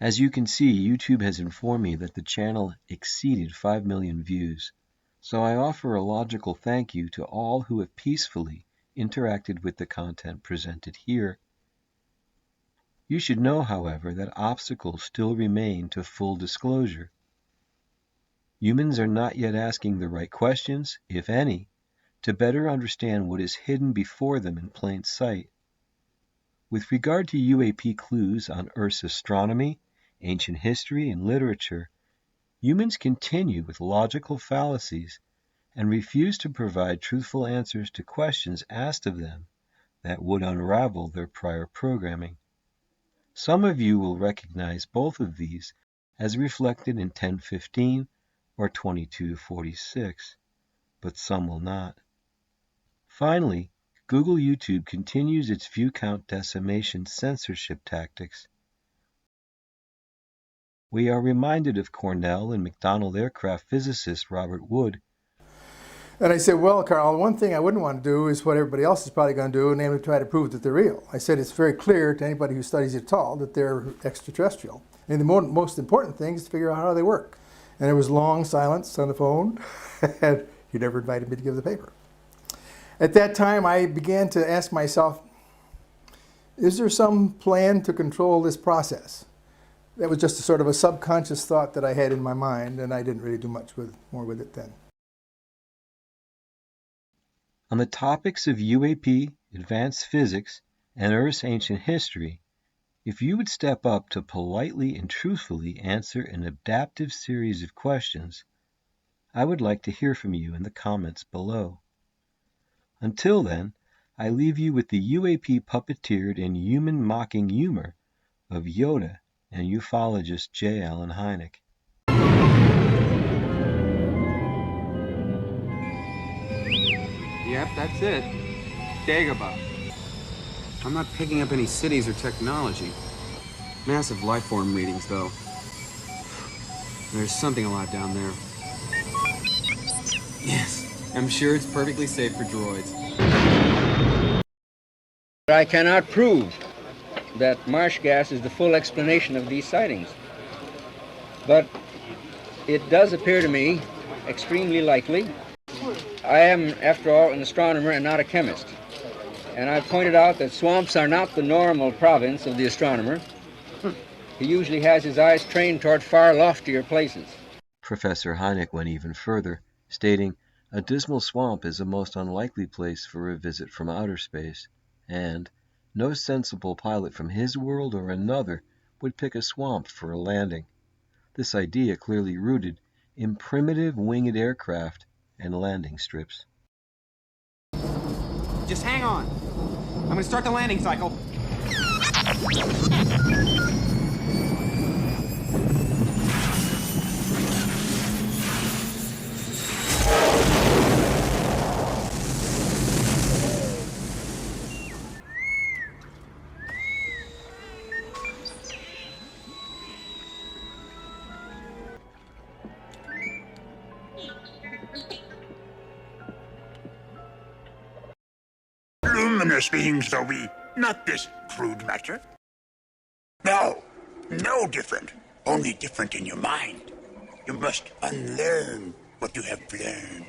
As you can see, YouTube has informed me that the channel exceeded 5 million views, so I offer a logical thank you to all who have peacefully interacted with the content presented here. You should know, however, that obstacles still remain to full disclosure. Humans are not yet asking the right questions, if any, to better understand what is hidden before them in plain sight. With regard to UAP clues on Earth's astronomy, ancient history, and literature, humans continue with logical fallacies and refuse to provide truthful answers to questions asked of them that would unravel their prior programming. Some of you will recognize both of these as reflected in 1015 or 2246, but some will not. Finally, Google YouTube continues its view count decimation censorship tactics. We are reminded of Cornell and McDonnell Aircraft physicist Robert Wood. And I said, well, Carl, one thing I wouldn't want to do is what everybody else is probably going to do, namely try to prove that they're real. I said it's very clear to anybody who studies it at all that they're extraterrestrial. And the most important thing is to figure out how they work. And there was long silence on the phone, and he never invited me to give the paper. At that time, I began to ask myself, is there some plan to control this process? That was just a sort of a subconscious thought that I had in my mind, and I didn't really do much more with it then. On the topics of UAP, advanced physics, and Earth's ancient history, if you would step up to politely and truthfully answer an adaptive series of questions, I would like to hear from you in the comments below. Until then, I leave you with the UAP puppeteered and human-mocking humor of Yoda and ufologist J. Allen Hynek. Yep, that's it. Dagobah. I'm not picking up any cities or technology. Massive life form readings, though. There's something alive down there. Yes, I'm sure it's perfectly safe for droids. I cannot prove that marsh gas is the full explanation of these sightings. But it does appear to me extremely likely. I am, after all, an astronomer and not a chemist. And I've pointed out that swamps are not the normal province of the astronomer. He usually has his eyes trained toward far loftier places. Professor Hynek went even further, stating, "A dismal swamp is a most unlikely place for a visit from outer space, and no sensible pilot from his world or another would pick a swamp for a landing." This idea clearly rooted in primitive winged aircraft and landing strips. Just hang on. I'm gonna start the landing cycle. Luminous beings are we, not this crude matter. No, no different, only different in your mind. You must unlearn what you have learned.